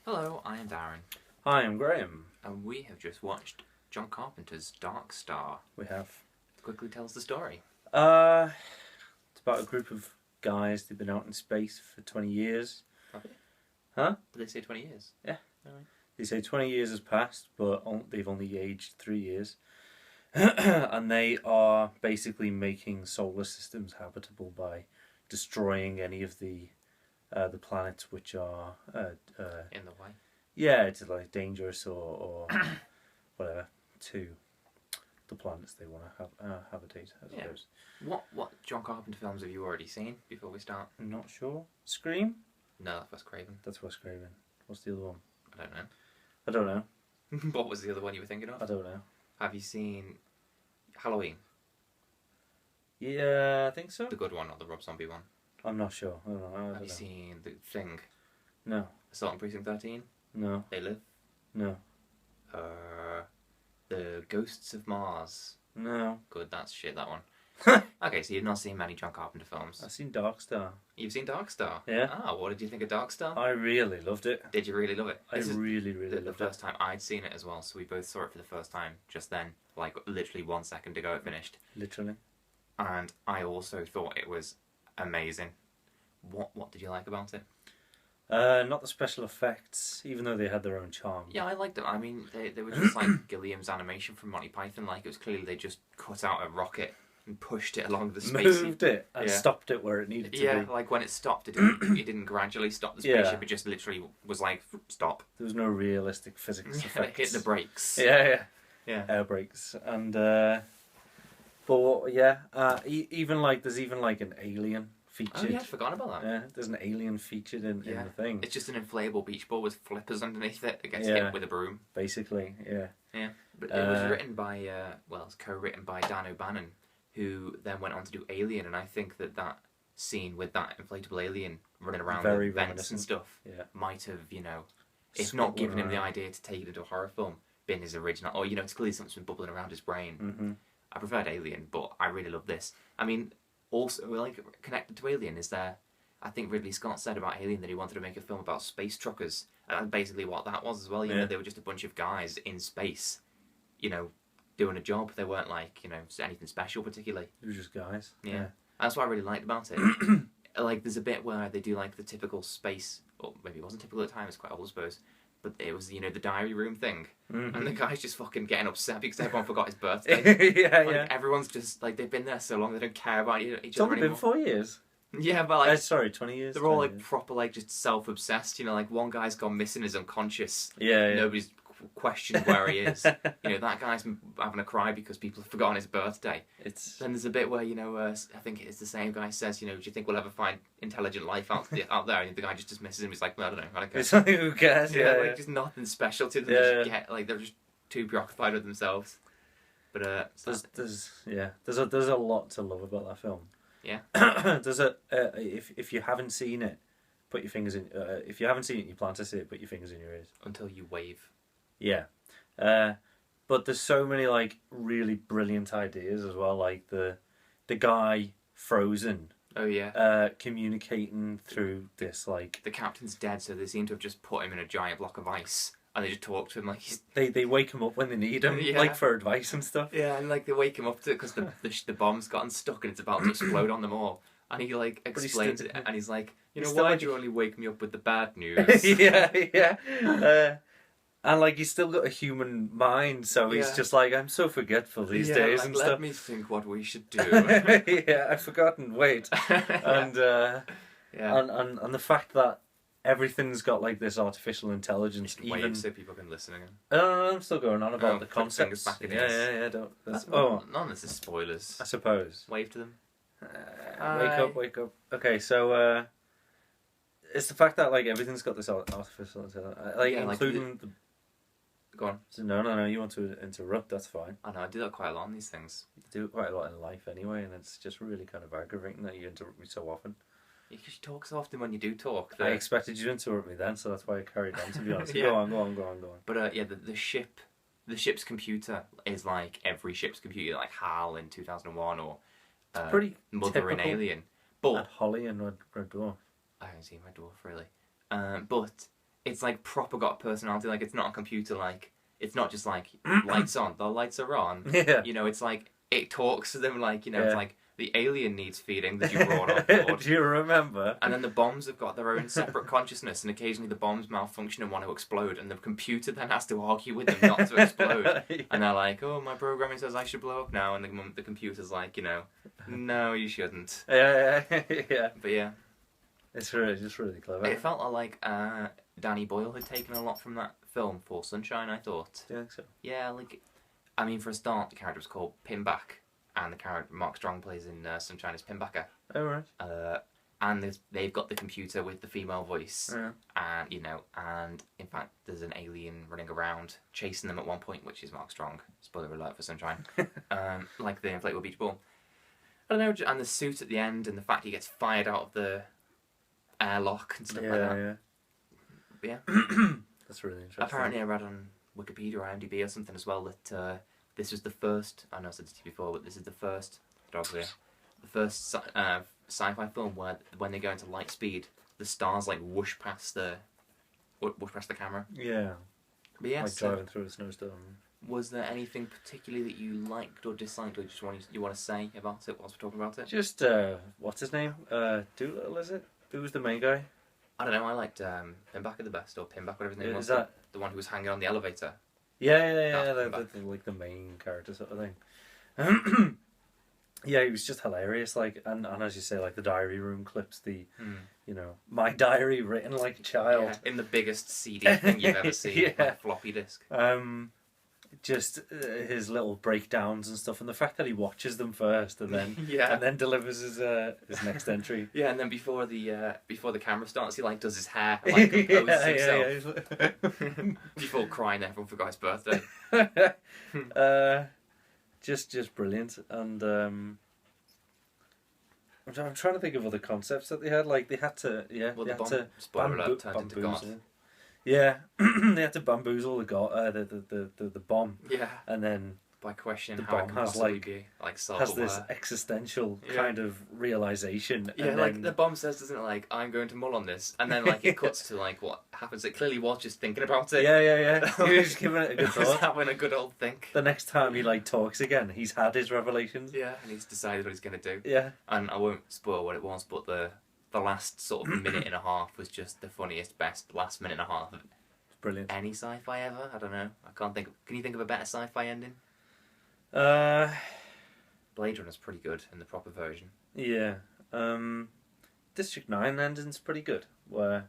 Hello, I am Darren, Hi, I'm Graham. and we have just watched John Carpenter's Dark Star. We have. Quickly tell us the story. It's about a group of guys. They've been out in space for 20 years. Have they? Huh? Did they say 20 years? Yeah. Alright. They say 20 years has passed, but they've only aged 3 years. And they are basically making solar systems habitable by destroying any of the planets which are In the way. yeah, it's like dangerous or whatever to the planets they want to habitate, I suppose. What John Carpenter films have you already seen before we start? I'm not sure. Scream? No, that's Wes Craven. That's Wes Craven. What's the other one? I don't know. I don't know. What was the other one you were thinking of? I don't know. Have you seen Halloween? Yeah, I think so. The good one, not the Rob Zombie one? I'm not sure. I don't know. Have you seen The Thing? No. Assault on Precinct 13? No. They Live? No. The Ghosts of Mars? No. Good, that's shit, that one. Okay, so you've not seen many John Carpenter films. I've seen Dark Star. You've seen Dark Star? Yeah. Ah, what did you think of Dark Star? I really loved it. Did you really love it? I really The loved first time I'd seen it as well, so we both saw it for the first time just then, like literally 1 second ago it finished. Literally. And I also thought it was amazing. What did you like about it? Not the special effects, even though they had their own charm. Yeah, I liked them. I mean, they were just like Gilliam's animation from Monty Python. Like, it was clearly they just cut out a rocket and pushed it along the space. Moved it and stopped it where it needed to be. Yeah, like when it stopped, it didn't gradually stop the spaceship. It just literally was like, stop. There was no realistic physics effects. Hit the brakes. Yeah. Yeah. Air brakes. And, but yeah, even like, there's even like an alien featured. Oh yeah, I forgot about that. Yeah, there's an alien featured in the thing. It's just an inflatable beach ball with flippers underneath it that gets Yeah. hit with a broom. Basically, yeah. Yeah, but it was written by, it's co-written by Dan O'Bannon, who then went on to do Alien, and I think that scene with that inflatable alien running around Very the vents reminiscent. and stuff Yeah. might have, if not given him the idea to take it into a horror film, been his original, or, it's clearly something's been bubbling around his brain. Mm-hmm. I preferred Alien, but I really love this. I mean, also, like, connected to Alien is there, I think Ridley Scott said about Alien that he wanted to make a film about space truckers, and that's basically what that was as well. You know, they were just a bunch of guys in space, doing a job. They weren't like, anything special particularly. They were just guys. Yeah. That's what I really liked about it. Like, there's a bit where they do like the typical space, or maybe it wasn't typical at the time, it's quite old I suppose, but it was, the diary room thing. Mm-hmm. And the guy's just fucking getting upset because everyone forgot his birthday. Yeah. Everyone's just, like, they've been there so long they don't care about each It's other only anymore. been 4 years. Yeah, but like... sorry, 20 years. They're all, 20 like, years. proper, like, just self-obsessed, like, one guy's gone missing, is unconscious. Yeah. Nobody's questioned where he is. That guy's having a cry because people have forgotten his birthday. Then there's a bit where, I think it's the same guy says, do you think we'll ever find intelligent life out there? And the guy just dismisses him. He's like, well, I don't know, I don't care. It's like, who cares? Yeah. Just nothing special to them. Yeah. They're just too preoccupied with themselves. But there's a lot to love about that film. Yeah. There's if you haven't seen it, put your fingers in. If you haven't seen it, and you plan to see it, put your fingers in your ears. Until you wave. Yeah. But there's so many like really brilliant ideas as well. Like the guy frozen. Oh yeah. Communicating through this like. The captain's dead, so they seem to have just put him in a giant block of ice. And they just talk to him like he's... They wake him up when they need him, like for advice and stuff. Yeah, and like they wake him up to it because the bomb's gotten stuck and it's about to explode on them all. And he like explains it, and he's like, why'd you only wake me up with the bad news? yeah. And like he's still got a human mind, so he's just like, I'm so forgetful these days like, and let stuff. me think what we should do. Yeah, I've forgotten. Wait, and and the fact that everything's got like this artificial intelligence. Wave so people can listen again. I'm still going on about the concepts. Yeah. None of this is spoilers. I suppose. Wave to them. Wake up. Okay, so it's the fact that like everything's got this artificial intelligence, including the. Go on. No. You want to interrupt? That's fine. I know. I do that quite a lot on these things. You do it quite a lot in life anyway, and it's just really kind of aggravating that you interrupt me so often. Because you talk so often when you do talk. I expected you to interrupt me then, so that's why I carried on, to be honest. Yeah. Go on. But the ship's computer is like every ship's computer, like HAL in 2001 or pretty Mother in Alien. But and Holly and Red Dwarf. I haven't seen Red Dwarf really. But it's like proper got personality. Like it's not a computer. Like it's not just like lights on. The lights are on. Yeah. You know, it's like it talks to them. Like it's Yeah. like the alien needs feeding that you brought on board. Do you remember? And then the bombs have got their own separate consciousness, and occasionally the bombs malfunction and want to explode, and the computer then has to argue with them not to explode. Yeah. And they're like, "Oh, my programming says I should blow up now," and the computer's like, "No, you shouldn't." Yeah. But yeah, It's really clever. it felt like Danny Boyle had taken a lot from that film for Sunshine. I thought. Do you think so? Yeah, like, I mean, for a start, the character was called Pinback, and the character Mark Strong plays in Sunshine is Pinbacker. Oh, right. And they've got the computer with the female voice, Yeah. and in fact, there's an alien running around chasing them at one point, which is Mark Strong. Spoiler alert for Sunshine. Like the inflatable beach ball. I don't know, and the suit at the end, and the fact he gets fired out of the airlock and stuff like that. Yeah. But yeah. That's really interesting. Apparently, I read on Wikipedia or IMDb or something as well that this was the first. I know I said this to you before, but this is the first. The first sci-fi film where when they go into light speed, the stars like whoosh past the camera. Yeah. But yeah, Like driving through a snowstorm. was there anything particularly that you liked or disliked, or just you want to say about it whilst we're talking about it? Just what's his name? Doolittle, is it? Who's the main guy? I don't know. I liked Pinbacker the best, or Pinback, whatever his name was. Is that the one who was hanging on the elevator? Yeah. That's Like the main character sort of thing. Yeah, he was just hilarious. Like, and as you say, like the diary room clips, my diary written like a child. Yeah, in the biggest CD thing you've ever seen, Yeah. like floppy disk. Just his little breakdowns and stuff, and the fact that he watches them first and then Yeah. and then delivers his next entry. Yeah, and then before the camera starts, he like does his hair, and, like composes himself before crying everyone forgot his birthday. Just brilliant, and I'm trying to think of other concepts that they had. Like they had to, Well, they the had bomb, to spoiler alert, turned into God. bamboozle. Yeah, they had to bamboozle the bomb, Yeah, and then by questioning the how it bomb can has possibly like be like has self-aware. this existential Yeah. kind of realization. Yeah, and like then, the bomb says, doesn't it? Like, I'm going to mull on this, and then like it cuts to like what happens. It clearly was just thinking about it. yeah. He was giving it a good He was thought. having a good old think. The next time he like talks again, he's had his revelations. Yeah, and he's decided what he's going to do. Yeah. And I won't spoil what it was, but the last sort of minute and a half was just the funniest, best last minute and a half of Brilliant. any sci-fi ever. I don't know. I can't think. Can you think of a better sci-fi ending? Blade Runner's pretty good in the proper version. Yeah. District 9 ending's pretty good. Where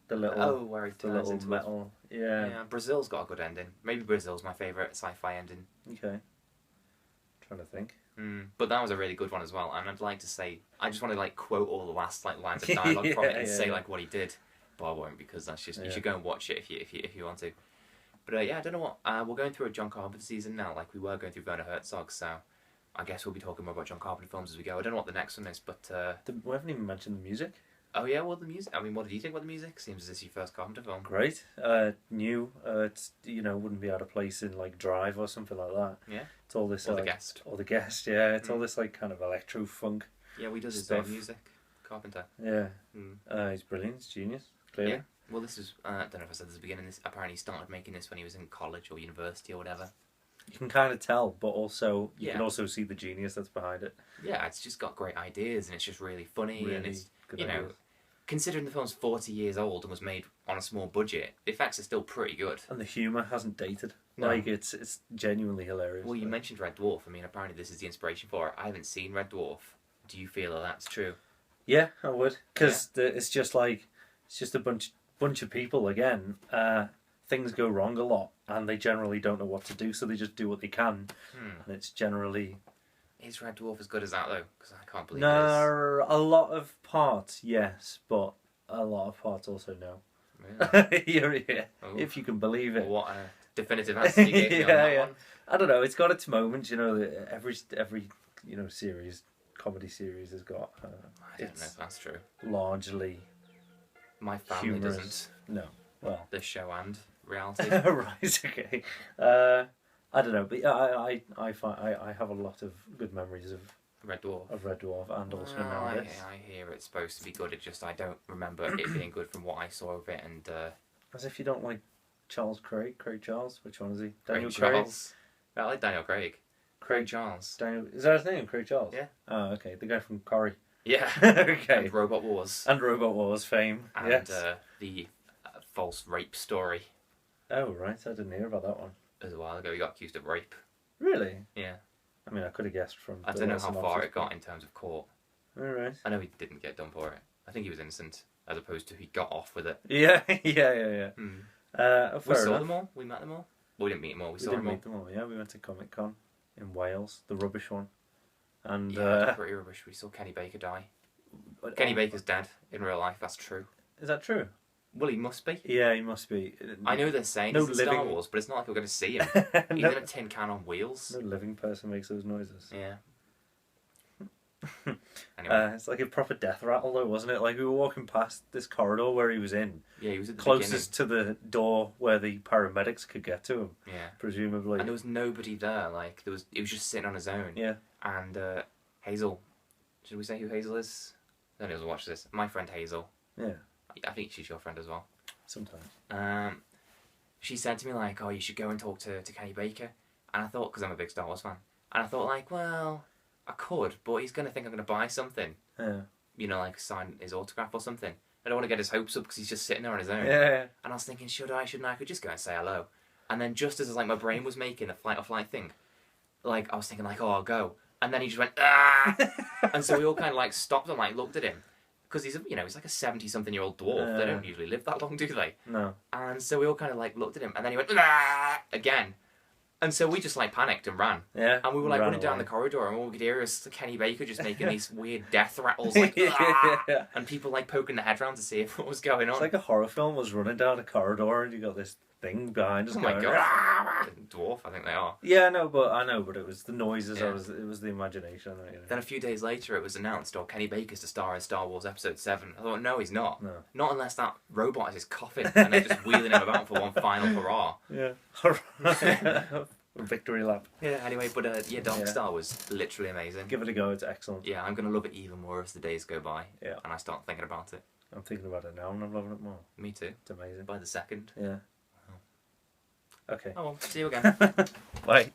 the little where he the turns little into metal. Yeah. Yeah, Brazil's got a good ending. Maybe Brazil's my favourite sci-fi ending. Okay. Trying to think. But that was a really good one as well. And I'd like to say, I just want to like quote all the last like lines of dialogue from it and say like what he did. But I won't, because that's just you should go and watch it if you want to. But yeah, I don't know what we're going through a John Carpenter season now. Like we were going through Werner Herzog, so I guess we'll be talking more about John Carpenter films as we go. I don't know what the next one is, but We haven't even mentioned the music. oh yeah, well the music. I mean, what did you think about the music? Seems as this is your first Carpenter film. Great. New. It's wouldn't be out of place in like Drive or something like that. Yeah. It's all this. Or like, The Guest. Or The Guest. Yeah. It's all this like kind of electro funk. Yeah, we does his Stuff. own music. Carpenter. Yeah. He's brilliant. He's genius. Clearly. Yeah. Well, this is, I don't know if I said this at the beginning, this apparently he started making this when he was in college or university or whatever. You can kind of tell, but also you Yeah. can also see the genius that's behind it. Yeah, it's just got great ideas and it's just really funny and Really it's, good you know, ideas. considering the film's 40 years old and was made on a small budget, the effects are still pretty good. And the humour hasn't dated. No. Like it's genuinely hilarious. Well, you Like, mentioned Red Dwarf. I mean, apparently this is the inspiration for it. I haven't seen Red Dwarf. Do you feel that that's true? Yeah, I would, because it's just a bunch of people again. Things go wrong a lot, and they generally don't know what to do, so they just do what they can, and it's generally. Is Red Dwarf as good as that though? Because I can't believe it No, a lot of parts, yes, but a lot of parts also no. is. Really? Yeah, Oh. if you can believe it. Well, what a definitive answer you gave me on that one. I don't know. It's got its moments, Every series, comedy series has got. I don't know if that's true. Largely My family humorous. doesn't. No, well. The show and reality. Right. Okay. I don't know, but I have a lot of good memories of Red Dwarf. of Red Dwarf, and also Well, now this. I hear it's supposed to be good. It's just I don't remember it being good from what I saw of it. And As if you don't like Charles Craig. Craig Charles? Which one is he? Craig Charles. I like Daniel Craig. Craig Charles. Daniel, is that his name? Craig Charles? Yeah. Oh, okay. The guy from Corrie. Yeah. Okay. And Robot Wars. And Robot Wars fame. And Yes. The false rape story. Oh, right. I didn't hear about that one. It was a while ago. He got accused of rape. Really? Yeah. I mean, I could have guessed from... I don't know how far it got in terms of court. Alright. I know he didn't get done for it. I think he was innocent, as opposed to he got off with it. Yeah, yeah. We Fair saw enough. them all. We met them all. Well, we didn't meet them all. We saw didn't them all. meet them all. Yeah, we went to Comic Con in Wales, the rubbish one. And Yeah, pretty rubbish. We saw Kenny Baker die. Kenny Baker's dead in real life. That's true. Is that true? Well, he must be. Yeah, he must be. I know they're saying No he's in Star living- Wars, but it's not like we're going to see him. He's no, in a tin can on wheels. no living person makes those noises. Yeah. Anyway, It's like a proper death rattle, though, wasn't it? Like we were walking past this corridor where he was in, yeah, he was at the closest to the door where the paramedics could get to him, beginning. Yeah. presumably. And there was nobody there. Like he was just sitting on his own. Yeah. And Hazel, should we say who Hazel is? No one else will watch this. My friend Hazel. Yeah. I think she's your friend as well. Sometimes. She said to me like, "Oh, you should go and talk to Kenny Baker." And I thought, because I'm a big Star Wars fan, and I thought like, well, I could, but he's gonna think I'm gonna buy something. Yeah. You know, like sign his autograph or something. I don't want to get his hopes up because he's just sitting there on his own. Yeah. And I was thinking, should I? Shouldn't I? I could just go and say hello. And then just as like my brain was making the fight or flight thing, like I was thinking like, oh, I'll go. And then he just went, ah! And so we all kind of like stopped and like looked at him. Because he's like a 70-something-year-old dwarf. They don't usually live that long, do they? No. And so we all kind of like looked at him. And then he went, ah! Again. And so we just like panicked and ran. Yeah. And we were like running down the corridor, and all we could hear is Kenny Baker just making these weird death rattles, like, ah! And people like poking their head around to see what was going on. It's like a horror film was running down a corridor and you got this thing behind us Oh going, my god. "Ah!" Dwarf, I think they are. Yeah, I know, but it was the noises, Yeah. it was the imagination. You know. Then a few days later it was announced, Kenny Baker's to star in Star Wars Episode 7. I thought, no, he's not. No. Not unless that robot is his coffin and they're just wheeling him about for one final hurrah. Yeah. Victory lap. Yeah, anyway, but Dark Star was literally amazing. Give it a go, it's excellent. Yeah, I'm going to love it even more as the days go by. Yeah. And I start thinking about it. I'm thinking about it now and I'm loving it more. Me too. It's amazing. By the second. Yeah. Okay. Oh well, see you again. Bye.